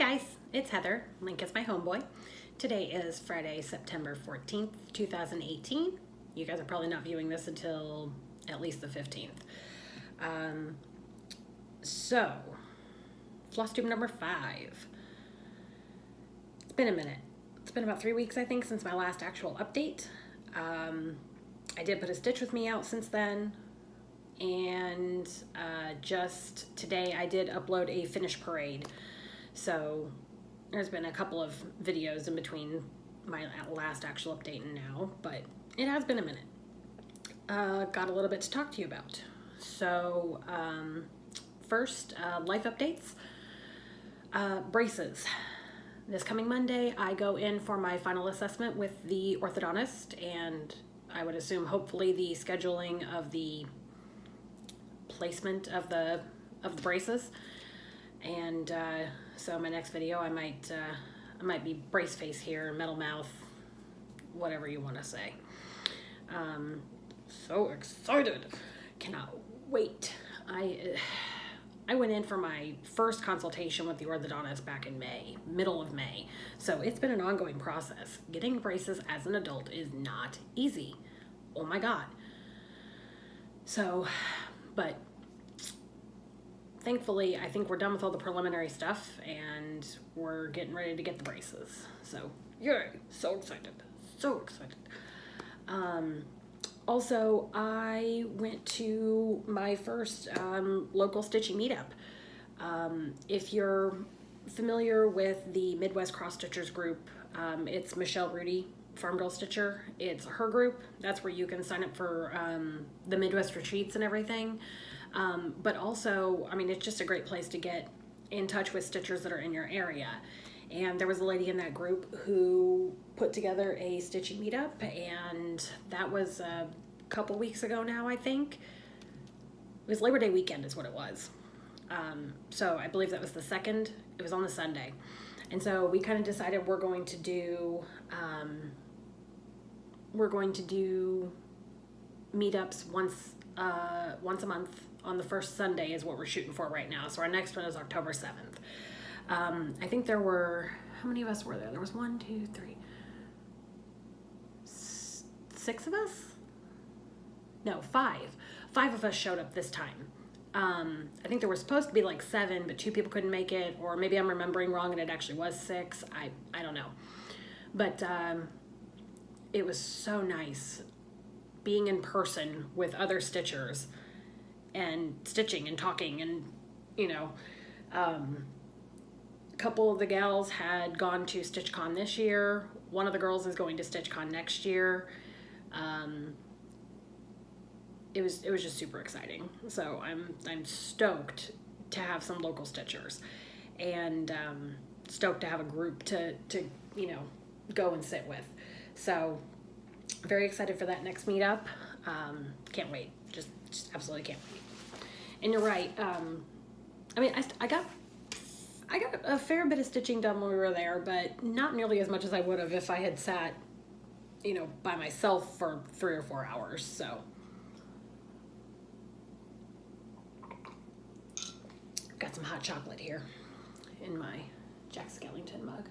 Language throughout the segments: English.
guys, it's Heather. Link is my homeboy. Today is Friday, September 14th, 2018. You guys are probably not viewing this until at least the 15th. So, Flosstube number 5. It's been a minute. It's been about 3 weeks, I think, since my last actual update. I did put a Stitch With Me out since then. And just today I did upload a finish parade. So there's been a couple of videos in between my last actual update and now, but it has been a minute. Got a little bit to talk to you about. So first, life updates. Braces. This coming Monday, I go in for my final assessment with the orthodontist, and I would assume hopefully the scheduling of the placement of the braces. And so my next video I might be brace face here, metal mouth, whatever you want to say. So excited, cannot wait. I went in for my first consultation with the orthodontist back in May, middle of May. So it's been an ongoing process. Getting braces as an adult is not easy. Oh my God. So, but thankfully, I think we're done with all the preliminary stuff and we're getting ready to get the braces. So, yay, so excited, so excited. Also, I went to my first local stitching meetup. If you're familiar with the Midwest Cross Stitchers group, it's Michelle Rudy, Farm Girl Stitcher. It's her group. That's where you can sign up for the Midwest retreats and everything. But also, I mean, it's just a great place to get in touch with stitchers that are in your area. And there was a lady in that group who put together a stitching meetup, and that was a couple weeks ago now, I think. It was Labor Day weekend is what it was. So I believe that was the 2nd. It was on the Sunday. And so we kind of decided we're going to do meetups once a month on the first Sunday is what we're shooting for right now. So our next one is October 7th. I think there were, how many of us were there? There was 1, 2, 3, 6 of us? No, 5. 5 of us showed up this time. I think there were supposed to be like 7, but 2 people couldn't make it, or maybe I'm remembering wrong and it actually was 6. I don't know. But it was so nice being in person with other stitchers and stitching and talking, and you know, a couple of the gals had gone to StitchCon this year. One of the girls is going to StitchCon next year. It was just super exciting. So I'm stoked to have some local stitchers, and stoked to have a group to you know, go and sit with. So very excited for that next meetup. Can't wait. Just absolutely can't wait. And you're right. I mean, I got a fair bit of stitching done when we were there, but not nearly as much as I would have if I had sat, you know, by myself for 3 or 4 hours. So got some hot chocolate here in my Jack Skellington mug.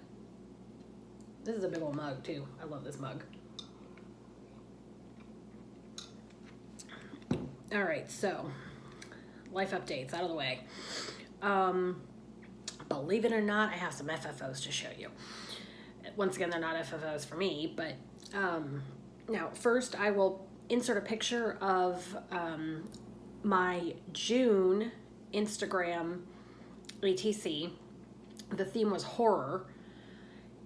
This is a big old mug too. I love this mug. All right, so life updates out of the way. Believe it or not, I have some FFOs to show you. Once again, they're not FFOs for me, but now first I will insert a picture of my June Instagram ATC. The theme was horror,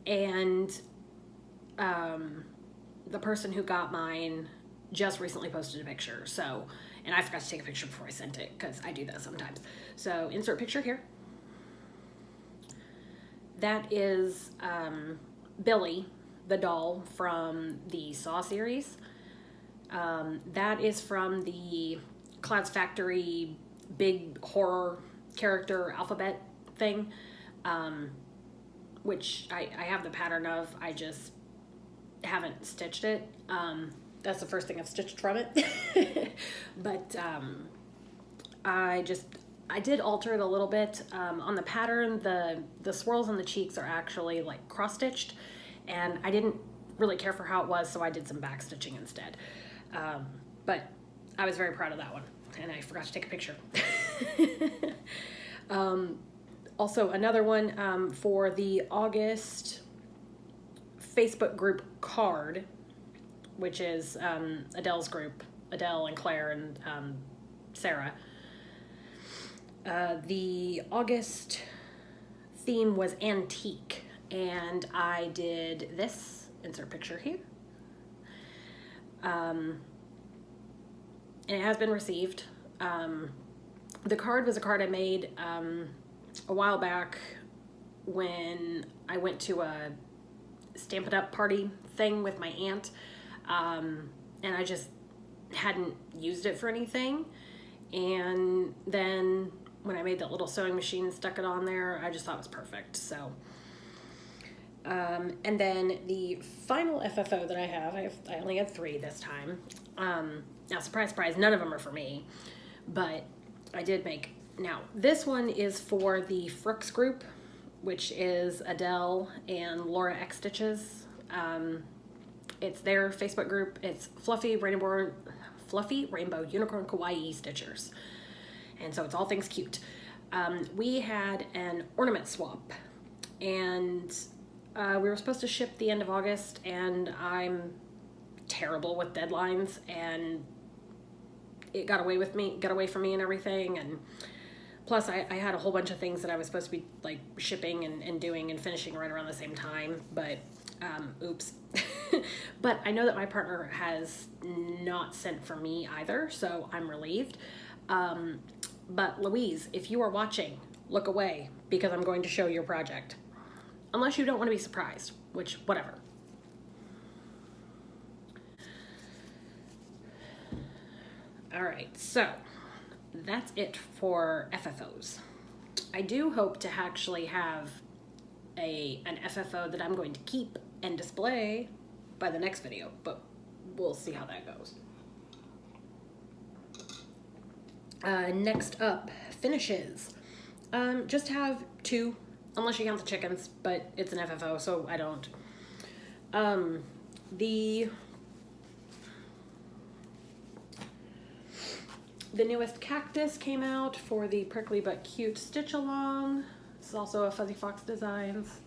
and the person who got mine just recently posted a picture. So, and I forgot to take a picture before I sent it because I do that sometimes. So insert picture here. That is Billy, the doll from the Saw series. That is from the Clouds Factory big horror character alphabet thing, which I have the pattern of. I just haven't stitched it. That's the first thing I've stitched from it. But I I did alter it a little bit. On the pattern, the swirls on the cheeks are actually like cross-stitched, and I didn't really care for how it was, so I did some back stitching instead. But I was very proud of that one, and I forgot to take a picture. Also, another one for the August Facebook group card, which is Adele's group, Adele and Claire and Sarah. The August theme was antique, and I did this, insert picture here. And it has been received. The card was a card I made a while back when I went to a Stamp It Up party thing with my aunt, and I just hadn't used it for anything. And then when I made that little sewing machine and stuck it on there, I just thought it was perfect. So, and then the final FFO that I have, I only had 3 this time. Now, surprise, surprise, none of them are for me, but I did make. Now, this one is for the Frooks group, which is Adele and Laura X Stitches. It's their Facebook group. It's Fluffy Rainbow Unicorn Kawaii Stitchers. And so it's all things cute. We had an ornament swap, and we were supposed to ship the end of August, and I'm terrible with deadlines, and it got away from me and everything. And plus I had a whole bunch of things that I was supposed to be like shipping and doing and finishing right around the same time, but oops. But I know that my partner has not sent for me either, so I'm relieved. But Louise, if you are watching, look away, because I'm going to show your project. Unless you don't want to be surprised, which, whatever. All right, so that's it for FFOs. I do hope to actually have an FFO that I'm going to keep and display by the next video, but we'll see how that goes. Next up, finishes. Just have 2, unless you count the chickens, but it's an FFO, so I don't. The newest cactus came out for the Prickly But Cute Stitch Along. This is also a Fuzzy Fox Designs.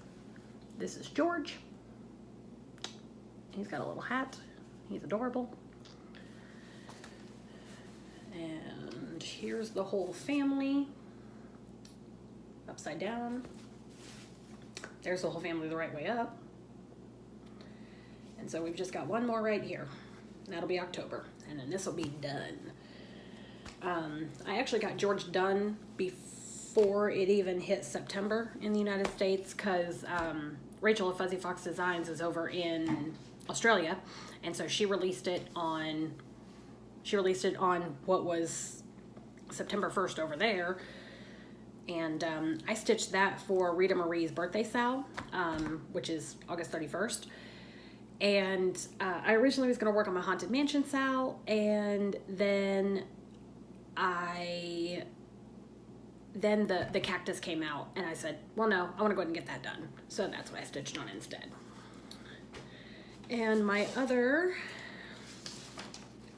This is George. He's got a little hat. He's adorable. And here's the whole family. Upside down. There's the whole family the right way up. And so we've just got one more right here. That'll be October. And then this will be done. I actually got George done before it even hit September in the United States, because Rachel of Fuzzy Fox Designs is over in Australia, and so she released it on what was September 1st over there. And I stitched that for Rita Marie's birthday sal, which is August 31st. And I originally was going to work on my Haunted Mansion sal, and then the cactus came out, and I said, well, no, I want to go ahead and get that done. So that's what I stitched on instead. And my other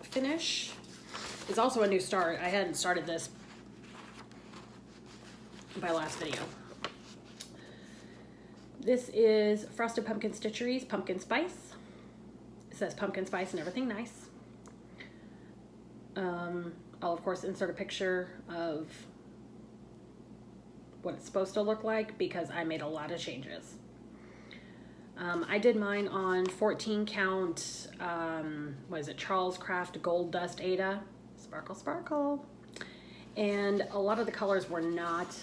finish is also a new start. I hadn't started this by last video. This is Frosted Pumpkin Stitchery's Pumpkin Spice. It says pumpkin spice and everything nice. I'll of course insert a picture of what it's supposed to look like, because I made a lot of changes. I did mine on 14 count, what is it, Charles Craft Gold Dust Ada, sparkle sparkle, and a lot of the colors were not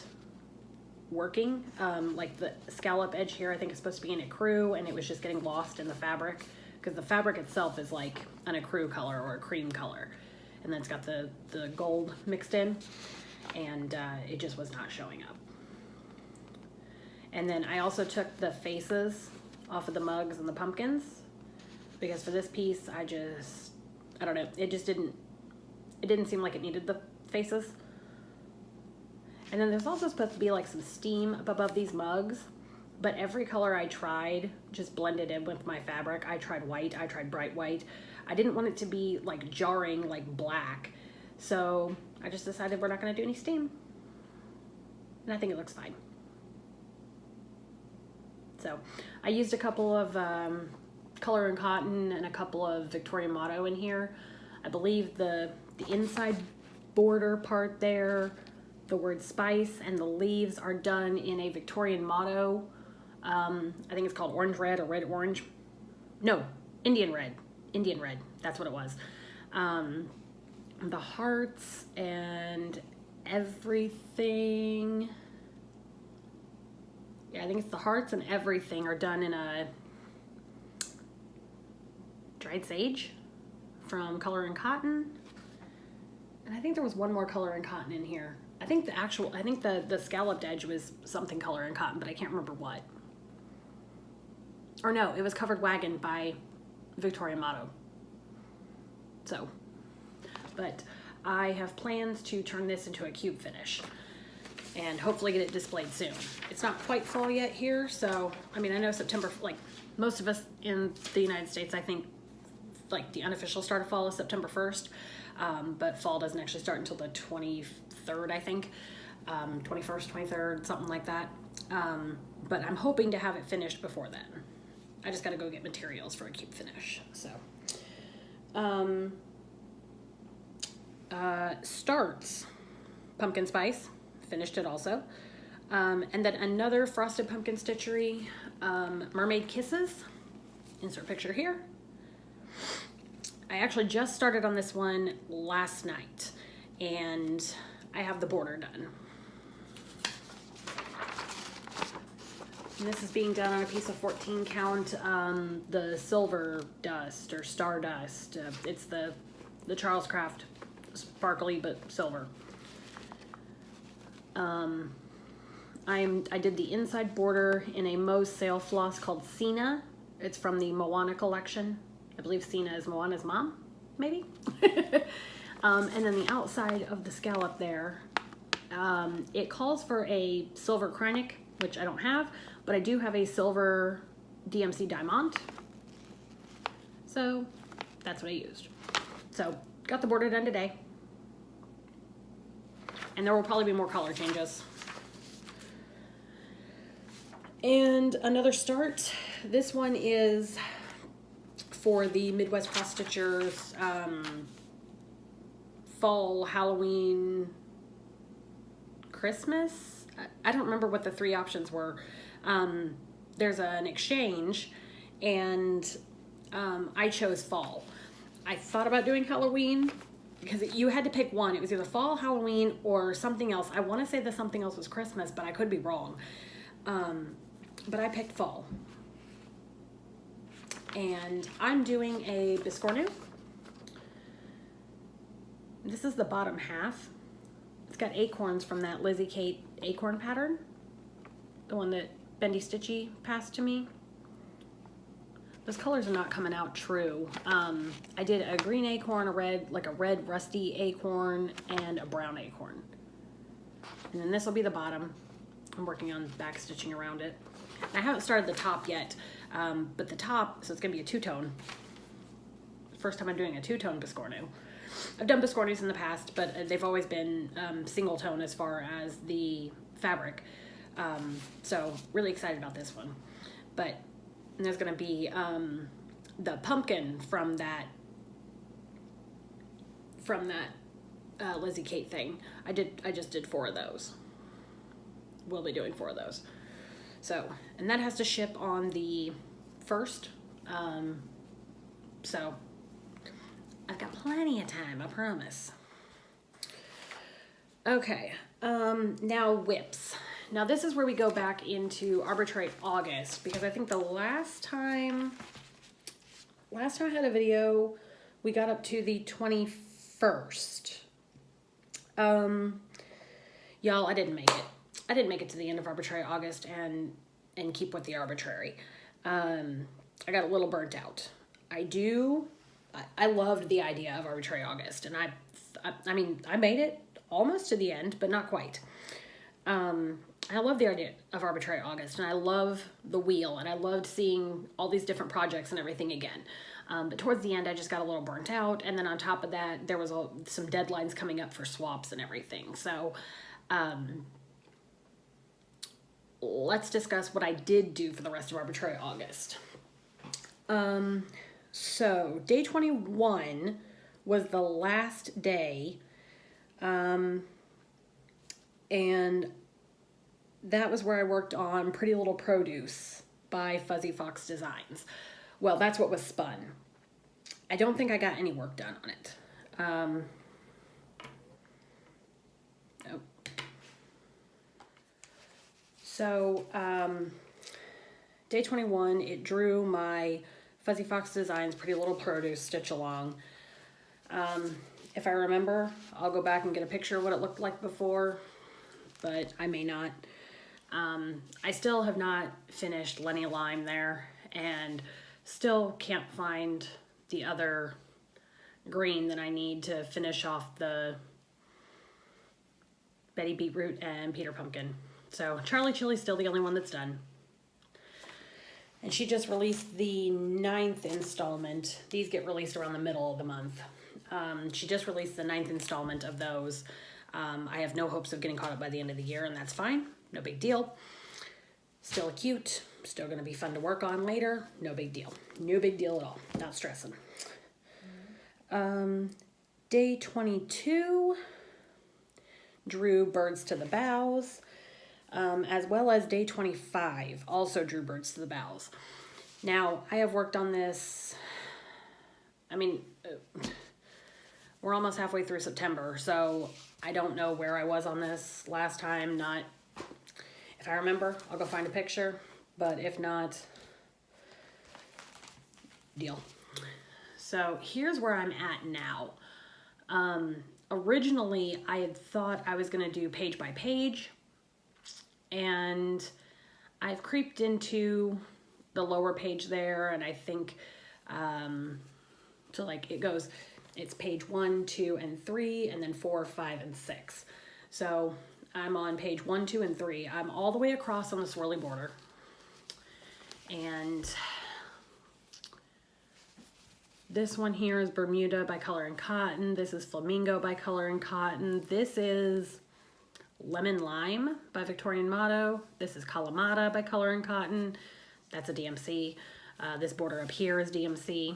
working. Like the scallop edge here I think is supposed to be an ecru, and it was just getting lost in the fabric, because the fabric itself is like an ecru color or a cream color, and then it's got the gold mixed in, and it just was not showing up. And then I also took the faces off of the mugs and the pumpkins, because for this piece I don't know, it didn't seem like it needed the faces. And then there's also supposed to be like some steam up above these mugs, but every color I tried just blended in with my fabric. I tried white, I tried bright white. I didn't want it to be like jarring like black. So I just decided we're not gonna do any steam. And I think it looks fine. So I used a couple of Color and Cotton and a couple of Victorian Motto in here. I believe the inside border part there, the word spice and the leaves are done in a Victorian Motto. I think it's called orange red or red orange. No, Indian red. Indian red, that's what it was. The hearts and everything. Yeah, I think it's the hearts and everything are done in a dried sage from Color and Cotton. And I think there was one more Color and Cotton in here. I think the scalloped edge was something Color and Cotton, but I can't remember what. Or no, it was Covered Wagon by Victorian Motto. So, but I have plans to turn this into a cube finish and hopefully get it displayed soon. It's not quite fall yet here, so, I mean, I know September, like most of us in the United States, I think like the unofficial start of fall is September 1st, but fall doesn't actually start until the 23rd, I think, 21st, 23rd, something like that. But I'm hoping to have it finished before then. I just gotta go get materials for a cube finish, so. Starts, pumpkin spice, finished it also. And then another frosted pumpkin stitchery, mermaid kisses, insert picture here. I actually just started on this one last night and I have the border done. And this is being done on a piece of 14 count, the silver dust or stardust. It's the Charles Craft sparkly but silver. I did the inside border in a Moe's sale floss called Cena. It's from the Moana collection. I believe Cena is Moana's mom, maybe. And then the outside of the scallop there, it calls for a silver Kreinik, which I don't have, but I do have a silver DMC Diamond. So that's what I used. So got the border done today. And there will probably be more color changes. And another start, this one is for the Midwest Cross Stitchers fall, Halloween, Christmas. I don't remember what the three options were. There's an exchange and I chose fall. I thought about doing Halloween because you had to pick one. It was either fall, Halloween, or something else. I want to say that something else was Christmas, but I could be wrong. But I picked fall. And I'm doing a biscornu. This is the bottom half. It's got acorns from that Lizzie Kate acorn pattern. The one that Bendy Stitchy passed to me. Those colors are not coming out true. I did a green acorn, a red rusty acorn, and a brown acorn. And then this will be the bottom. I'm working on back stitching around it. I haven't started the top yet, but the top, so it's gonna be a two-tone. First time I'm doing a two-tone biscornu. I've done biscornus in the past, but they've always been single tone as far as the fabric. So really excited about this one. But there's gonna be the pumpkin from that Lizzie Kate thing. I just did 4 of those. We'll be doing 4 of those. So, and that has to ship on the 1st. So I've got plenty of time, I promise. Okay, now whips. Now this is where we go back into arbitrary August, because I think the last time I had a video, we got up to the 21st. Y'all, I didn't make it. I didn't make it to the end of arbitrary August and keep with the arbitrary. I got a little burnt out. I loved the idea of arbitrary August, and I mean, I made it almost to the end, but not quite. I love the idea of Arbitrary August, and I love the wheel, and I loved seeing all these different projects and everything again. But towards the end, I just got a little burnt out, and then on top of that, there was some deadlines coming up for swaps and everything. So let's discuss what I did do for the rest of Arbitrary August. So day 21 was the last day, and that was where I worked on Pretty Little Produce by Fuzzy Fox Designs. Well, that's what was spun. I don't think I got any work done on it. Oh. So, day 21, it drew my Fuzzy Fox Designs Pretty Little Produce stitch along. If I remember, I'll go back and get a picture of what it looked like before, but I may not. I still have not finished Lenny Lime there, and still can't find the other green that I need to finish off the Betty Beetroot and Peter Pumpkin. So Charlie Chili's still the only one that's done. And she just released the 9th installment. These get released around the middle of the month. She just released the 9th installment of those. I have no hopes of getting caught up by the end of the year, and that's fine. No big deal. Still cute. Still going to be fun to work on later. No big deal. No big deal at all. Not stressing. Day 22 drew Birds to the Boughs, as well as day 25 also drew Birds to the Boughs. Now, I have worked on this, we're almost halfway through September, so I don't know where I was on this last time. If I remember, I'll go find a picture, but if not, deal. So here's where I'm at now. Originally, I had thought I was going to do page by page, and I've creeped into the lower page there, and I think, so like it goes, it's page 1, 2, and 3, and then 4, 5, and 6. So I'm on page 1, 2, and 3. I'm all the way across on the swirly border. And this one here is Bermuda by Color and Cotton. This is Flamingo by Color and Cotton. This is Lemon Lime by Victorian Motto. This is Kalamata by Color and Cotton. That's a DMC. This border up here is DMC.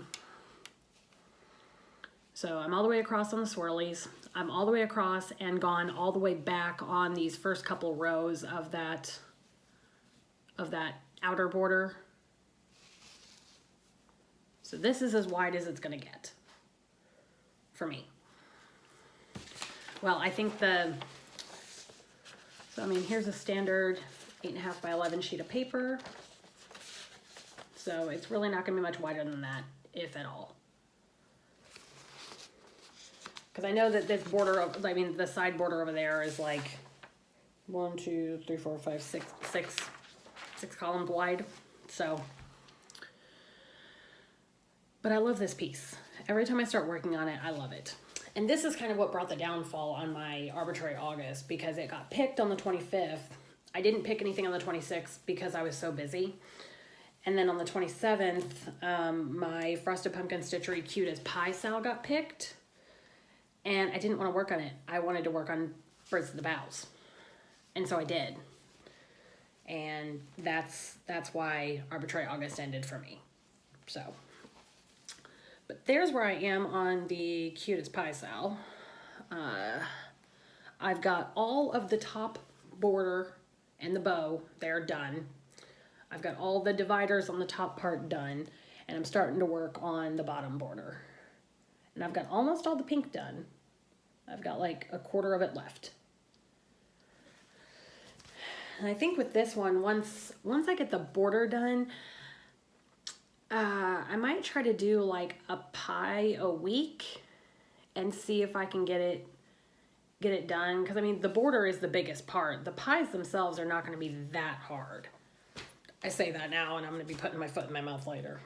So I'm all the way across on the swirlies. I'm all the way across and gone all the way back on these first couple rows of that outer border. So this is as wide as it's going to get for me. Well, I think here's a standard 8.5 by 11 sheet of paper. So it's really not going to be much wider than that, if at all. Because I know that this border, the side border over there is like 1, 2, 3, 4, 5, 6 columns wide. So, but I love this piece. Every time I start working on it, I love it. And this is kind of what brought the downfall on my Arbitrary August, because it got picked on the 25th. I didn't pick anything on the 26th because I was so busy. And then on the 27th, my Frosted Pumpkin Stitchery Cute as Pie Sal got picked. And I didn't want to work on it. I wanted to work on Birds to the Boughs. And so I did. And that's why Arbitrary August ended for me. So, but there's where I am on the Cute as Pie Sal. I've got all of the top border and the bow, they're done. I've got all the dividers on the top part done. And I'm starting to work on the bottom border. And I've got almost all the pink done. I've got like a quarter of it left. And I think with this one, once I get the border done, I might try to do like a pie a week and see if I can get it done. Because the border is the biggest part. The pies themselves are not going to be that hard. I say that now, and I'm going to be putting my foot in my mouth later.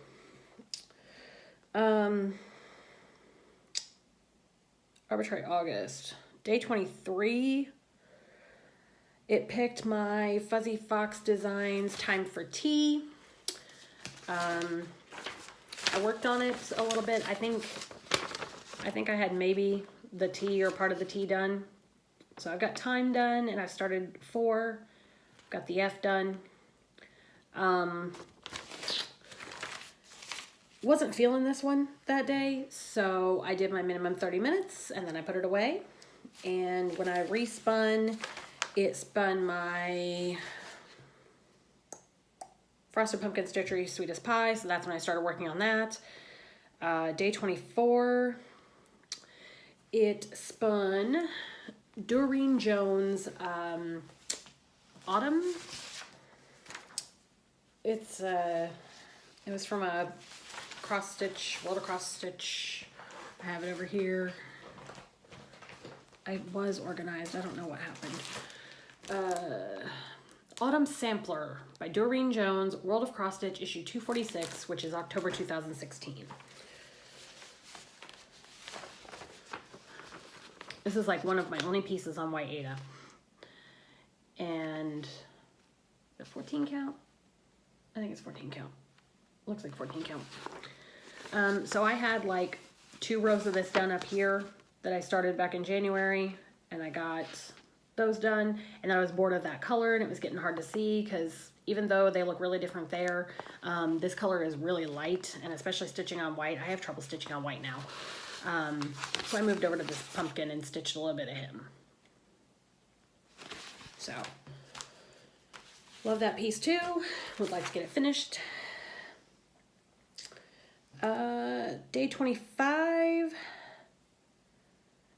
Arbitrary August. Day 23 It picked my Fuzzy Fox Designs Time for Tea. I worked on it a little bit. I think I had maybe the tea or part of the tea done. So I've got time done, and I've started 4. Got the F done. Wasn't feeling this one that day, so I did my minimum 30 minutes, and then I put it away. And when I respun, it spun my Frosted Pumpkin Stitchery Sweetest Pie, so that's when I started working on that. Day 24, it spun Doreen Jones' Autumn. It was from a cross stitch, World of Cross Stitch. I have it over here. I was organized. I don't know what happened. Autumn Sampler by Doreen Jones, World of Cross Stitch, issue 246, which is October 2016. This is like one of my only pieces on White Ada. And the 14 count? I think it's 14 count. Looks like 14 count. So I had like 2 rows of this done up here that I started back in January, and I got those done, and I was bored of that color, and it was getting hard to see because even though they look really different there, this color is really light, and especially stitching on white. I have trouble stitching on white now. So I moved over to this pumpkin and stitched a little bit of him. So, love that piece too. Would like to get it finished. Day 25.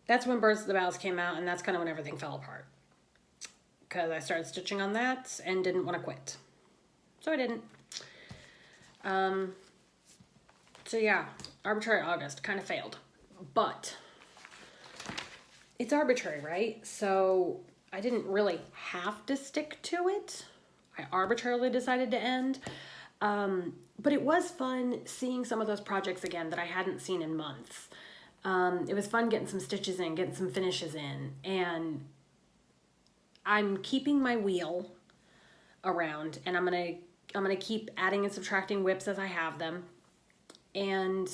That's when Birds of the Boughs came out, and that's kind of when everything fell apart. Because I started stitching on that and didn't want to quit. So I didn't. So yeah, Arbitrary August kind of failed. But it's arbitrary, right? So I didn't really have to stick to it. I arbitrarily decided to end. But it was fun seeing some of those projects again that I hadn't seen in months. It was fun getting some stitches in, getting some finishes in, and I'm keeping my wheel around, and I'm gonna keep adding and subtracting whips as I have them, and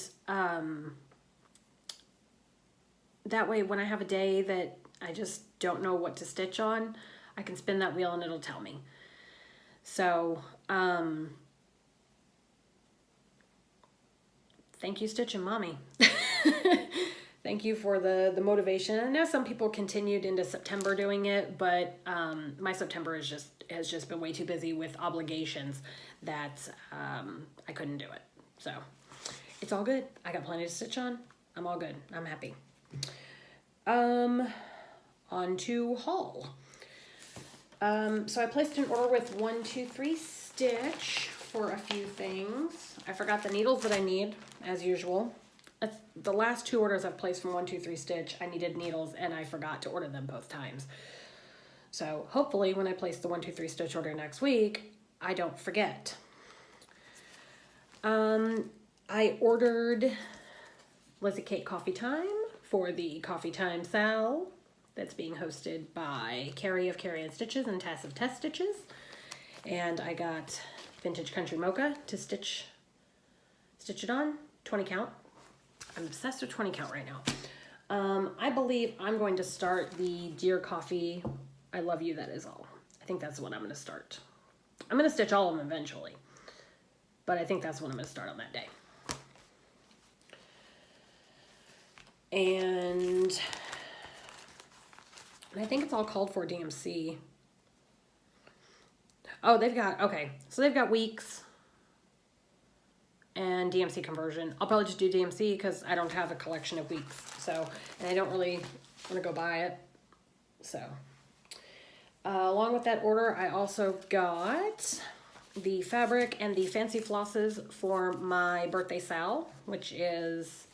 that way when I have a day that I just don't know what to stitch on, I can spin that wheel and it'll tell me. So thank you, Stitchin' Mommy. Thank you for the motivation. I know some people continued into September doing it, but my September has just been way too busy with obligations that I couldn't do it. So it's all good. I got plenty to stitch on. I'm all good. I'm happy. On to haul. So I placed an order with 123 Stitch for a few things. I forgot the needles that I need, as usual. The last 2 orders I've placed from 123 Stitch, I needed needles, and I forgot to order them both times. So hopefully when I place the 123 Stitch order next week, I don't forget. I ordered Lizzie Kate Coffee Time for the Coffee Time Sal that's being hosted by Kerry of Kerry and Stitches and Tess of Tess Stitches. And I got Vintage Country Mocha to stitch it on, 20 count. I'm obsessed with 20 count right now. I believe I'm going to start the Dear Coffee, I Love You, That Is All. I think that's what I'm going to start. I'm going to stitch all of them eventually, but I think that's what I'm going to start on that day. And I think it's all called for DMC. Oh, they've got weeks and DMC conversion. I'll probably just do DMC because I don't have a collection of weeks. So, and I don't really want to go buy it. So, along with that order, I also got the fabric and the fancy flosses for my birthday sal, which is,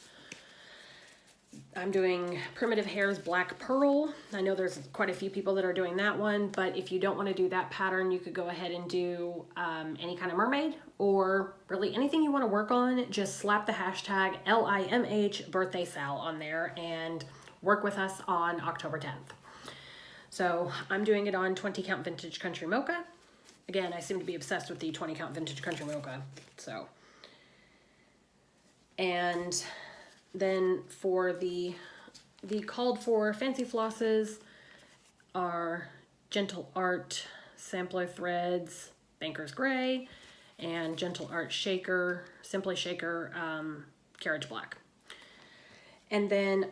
I'm doing Primitive Hair's Black Pearl. I know there's quite a few people that are doing that one, but if you don't want to do that pattern, you could go ahead and do any kind of mermaid, or really anything you want to work on. Just slap the hashtag LIMH birthday sal on there and work with us on October 10th. So I'm doing it on 20 count vintage country mocha. Again, I seem to be obsessed with the 20 count vintage country mocha. So, and then for the called for fancy flosses are Gentle Art Sampler Threads, Banker's Gray, and Gentle Art Shaker, Simply Shaker, Carriage Black. And then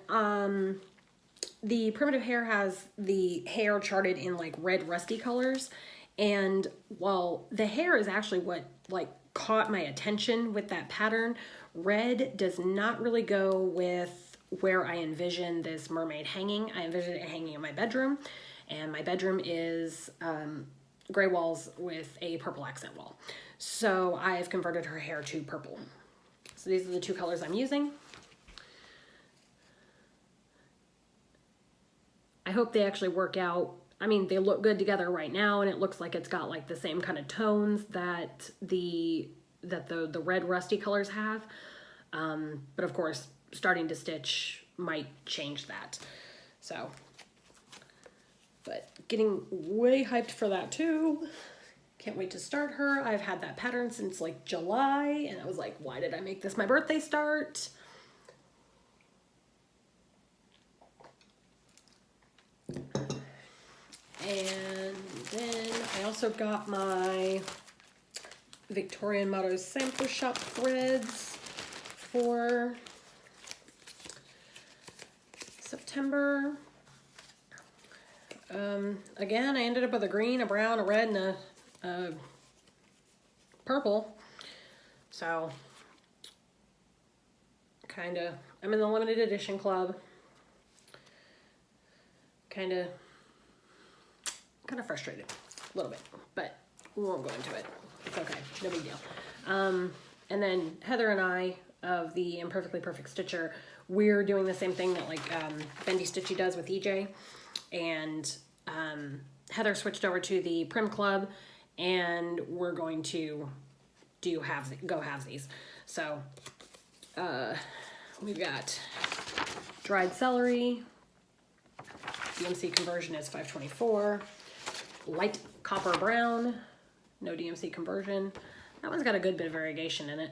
the Primitive Hair has the hair charted in like red rusty colors. And while the hair is actually what like caught my attention with that pattern, red does not really go with where I envision this mermaid hanging. I envision it hanging in my bedroom, and my bedroom is gray walls with a purple accent wall. So I've converted her hair to purple. So these are the two colors I'm using. I hope they actually work out. I mean, they look good together right now, and it looks like it's got like the same kind of tones that the red rusty colors have. But of course, starting to stitch might change that. So, but getting way hyped for that too. Can't wait to start her. I've had that pattern since like July, and I was like, why did I make this my birthday start? And then I also got my Victorian Motto Sampler Shop threads for September. Again, I ended up with a green, a brown, a red, and a purple. So, I'm in the limited edition club. Kind of frustrated a little bit, but we won't go into it. It's okay, no big deal. And then Heather and I of the Imperfectly Perfect Stitcher, we're doing the same thing that like Bendy Stitchy does with EJ, and Heather switched over to the Prim Club, and we're going to do go halvesies. So we've got dried celery. DMC conversion is 524. Light copper brown, no DMC conversion. That one's got a good bit of variegation in it.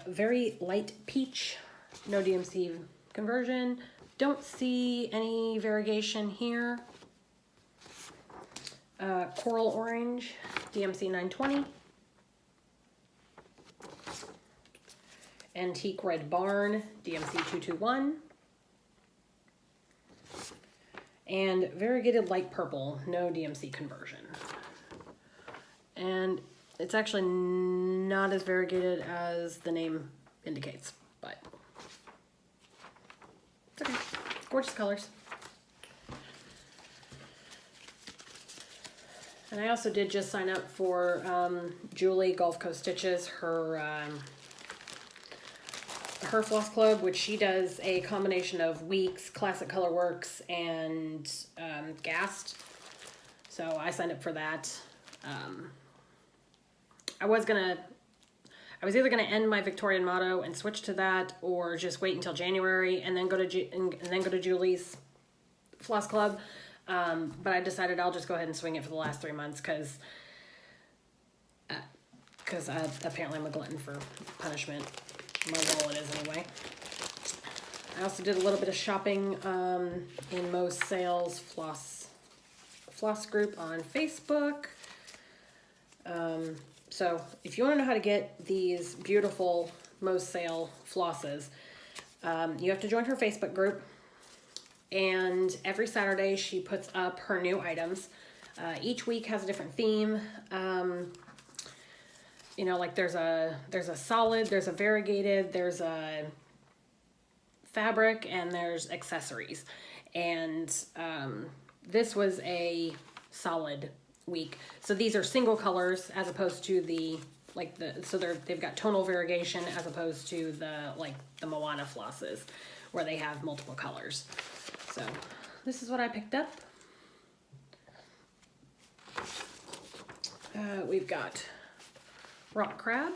Very light peach, no DMC conversion. Don't see any variegation here. Coral orange, DMC 920. Antique red barn, DMC 221. And variegated light purple, no DMC conversion. And it's actually not as variegated as the name indicates, but it's okay. Gorgeous colors. And I also did just sign up for Julie Gulf Coast Stitches, her floss club, which she does a combination of Weeks, Classic Color Works, and Gast. So I signed up for that. I was either gonna end my Victorian Motto and switch to that, or just wait until January and then go to Julie's floss club. But I decided I'll just go ahead and swing it for the last 3 months because apparently I'm a glutton for punishment. My wallet is anyway. I also did a little bit of shopping in Mo's Sales floss group on Facebook. So if you want to know how to get these beautiful Mo's Sale flosses, you have to join her Facebook group. And every Saturday she puts up her new items. Each week has a different theme. You know, like there's a solid, there's a variegated, there's a fabric, and there's accessories. And this was a solid week. So these are single colors as opposed to they've got tonal variegation as opposed to the Moana flosses where they have multiple colors. So this is what I picked up. We've got rock crab,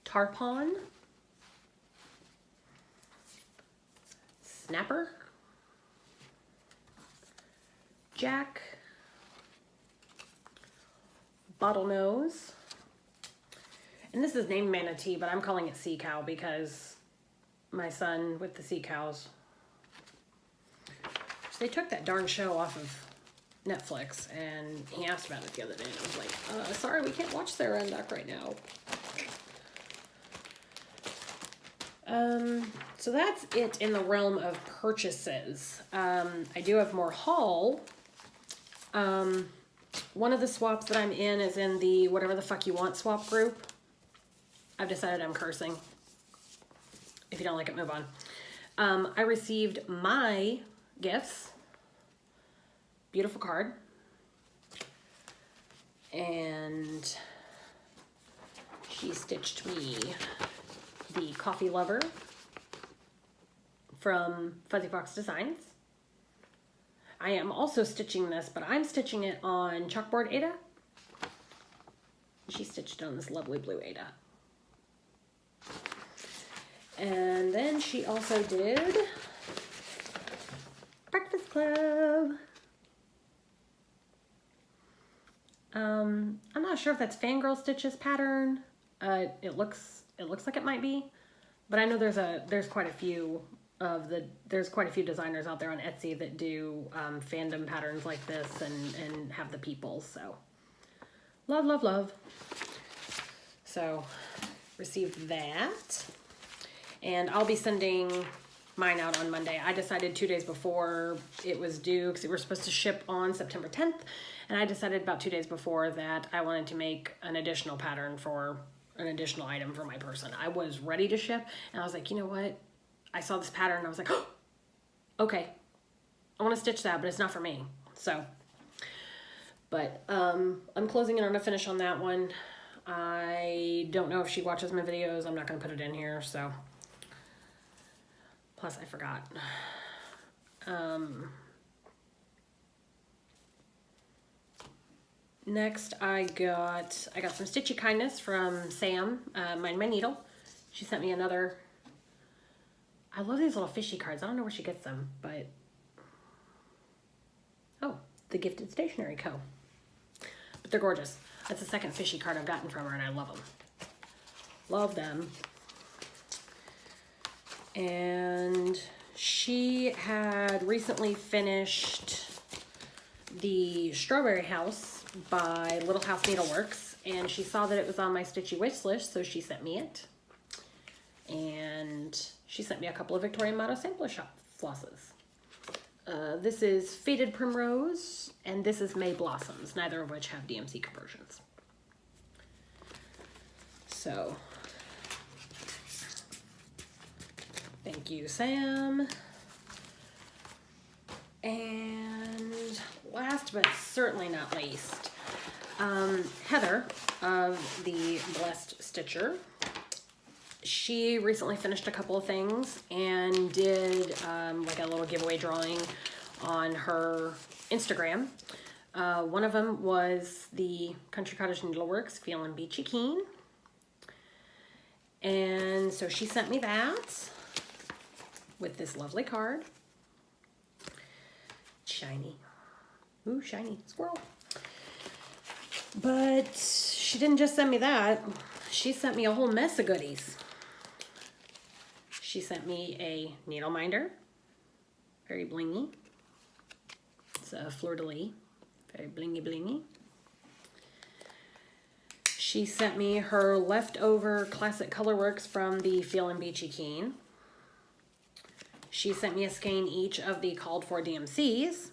tarpon, Snapper, Jack, Bottlenose, and this is named Manatee, but I'm calling it Sea Cow because my son with the sea cows. So they took that darn show off of Netflix, and he asked about it the other day, and I was like, sorry, we can't watch Sarah and Duck right now. So that's it in the realm of purchases. I do have more haul. One of the swaps that I'm in is in the whatever the fuck you want swap group. I've decided I'm cursing. If you don't like it, move on. I received my gifts. Beautiful card. And she stitched me the Coffee Lover from Fuzzy Fox Designs. I am also stitching this, but I'm stitching it on chalkboard Ada. She stitched it on this lovely blue Ada. And then she also did Breakfast Club. I'm not sure if that's Fangirl Stitches pattern. It looks like it might be, but I know there's quite a few designers out there on Etsy that do fandom patterns like this and have the people. So love, love, love. So received that, and I'll be sending mine out on Monday. I decided 2 days before it was due, because we were supposed to ship on September 10th, and I decided about 2 days before that I wanted to make an additional pattern for an additional item for my person. I was ready to ship, and I was like, you know what? I saw this pattern, and I was like, oh, okay, I want to stitch that, but it's not for me. So, but I'm closing in on a finish on that one. I don't know if she watches my videos. I'm not going to put it in here, so. Plus, I forgot. Next, I got some Stitchy Kindness from Sam, Mind My Needle. She sent me another. I love these little fishy cards. I don't know where she gets them, but oh, the Gifted Stationery Co. But they're gorgeous. That's the second fishy card I've gotten from her, and I love them. Love them. And she had recently finished the Strawberry House by Little House Needleworks, and she saw that it was on my Stitchy wish list, so she sent me it. And she sent me a couple of Victorian Motto sampler shop flosses. This is Faded Primrose, and this is May Blossoms, neither of which have DMC conversions. So, thank you, Sam. And last but certainly not least, Heather of the Blessed Stitcher. She recently finished a couple of things and did like a little giveaway drawing on her Instagram. One of them was the Country Cottage Needleworks Feelin' Beachy Keen. And so she sent me that with this lovely card. Shiny. Ooh, shiny squirrel. But she didn't just send me that. She sent me a whole mess of goodies. She sent me a needle minder. Very blingy. It's a fleur-de-lis. Very blingy blingy. She sent me her leftover classic colorworks from the Feelin' Beachy Keen. She sent me a skein each of the called for DMCs.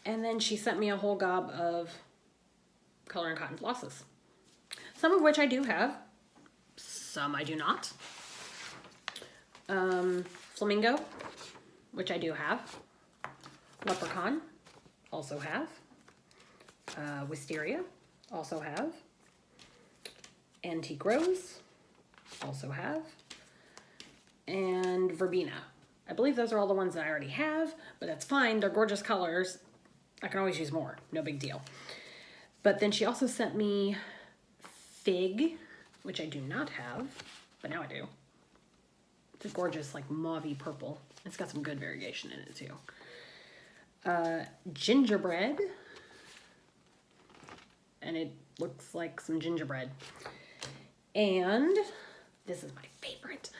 And then she sent me a whole gob of color and cotton flosses. Some of which I do have. Some I do not. Flamingo, which I do have. Leprechaun, also have. Wisteria, also have. Antique Rose, also have. And Verbena. I believe those are all the ones that I already have, but that's fine. They're gorgeous colors. I can always use more. No big deal. But then she also sent me Fig, which I do not have, but now I do. It's a gorgeous, like, mauvey purple. It's got some good variegation in it, too. Gingerbread. And it looks like some gingerbread. And this is my favorite.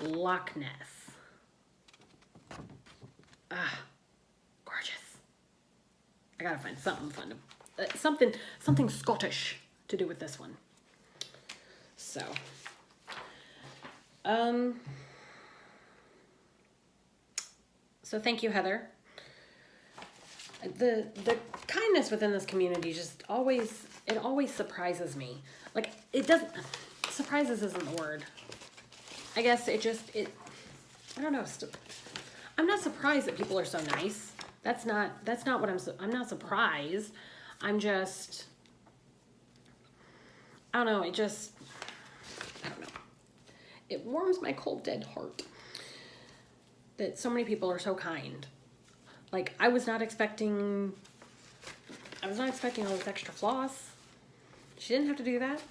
Loch Ness. Ah, gorgeous. I gotta find something fun to, something Scottish to do with this one. So, so thank you, Heather. The kindness within this community just always surprises me. Like, it doesn't, surprises isn't the word. I guess I don't know. I'm not surprised that people are so nice. That's not what I'm not surprised. I'm just, I don't know. I don't know. It warms my cold, dead heart that so many people are so kind. Like, I was not expecting all this extra floss. She didn't have to do that.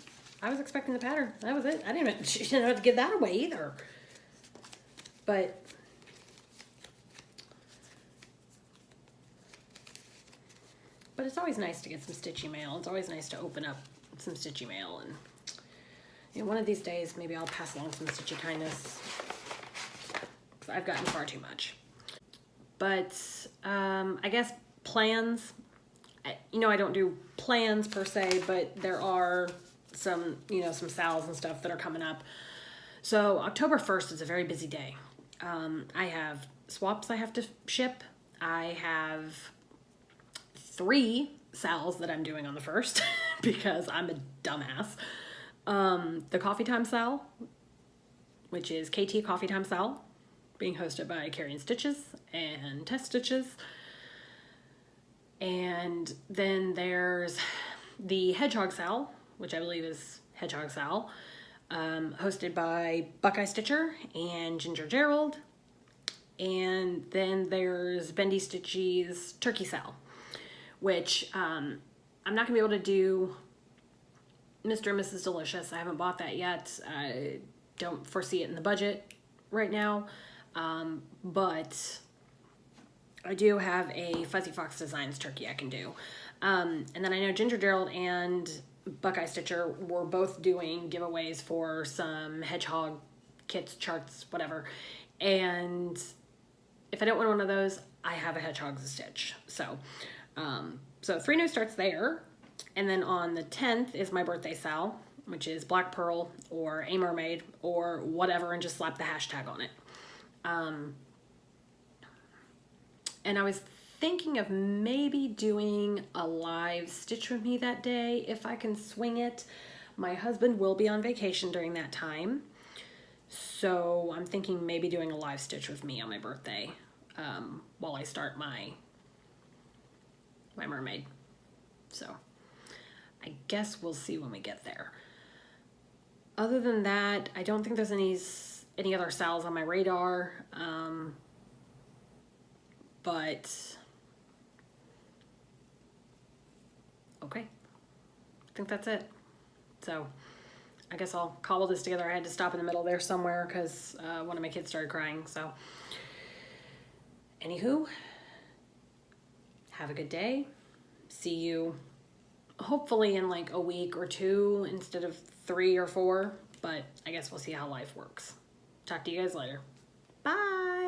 I was expecting the pattern. That was it. She didn't have to give that away either. But it's always nice to get some stitchy mail. It's always nice to open up some stitchy mail. And, you know, one of these days, maybe I'll pass along some stitchy kindness. Because I've gotten far too much. But I guess plans. I don't do plans per se, but there are some sales and stuff that are coming up. So October 1st is a very busy day. I have swaps I have to ship. I have 3 sales that I'm doing on the 1st because I'm a dumbass. The Coffee Time sale, which is KT Coffee Time sale, being hosted by Kerry and Stitches and Tess Stitches. And then there's the Hedgehog sale, which I believe is Hedgehog sale, hosted by Buckeye Stitcher and Ginger Gerald. And then there's Bendy Stitchy's Turkey sale, which I'm not gonna be able to do Mr. and Mrs. Delicious. I haven't bought that yet. I don't foresee it in the budget right now. But I do have a Fuzzy Fox Designs turkey I can do. And then I know Ginger Gerald and Buckeye Stitcher were both doing giveaways for some hedgehog kits, charts, whatever. And if I don't win one of those, I have a hedgehog to stitch. So 3 new starts there. And then on the 10th is my birthday sale, which is Black Pearl or a mermaid or whatever, and just slap the hashtag on it. And I was thinking of maybe doing a live stitch with me that day if I can swing it. My husband will be on vacation during that time, so I'm thinking maybe doing a live stitch with me on my birthday while I start my mermaid. So I guess we'll see when we get there. Other than that, I don't think there's any other sales on my radar. But okay, I think that's it. So I guess I'll cobble this together. I had to stop in the middle there somewhere because one of my kids started crying. So anywho, have a good day. See you hopefully in like a week or 2 instead of 3 or 4, but I guess we'll see how life works. Talk to you guys later. Bye.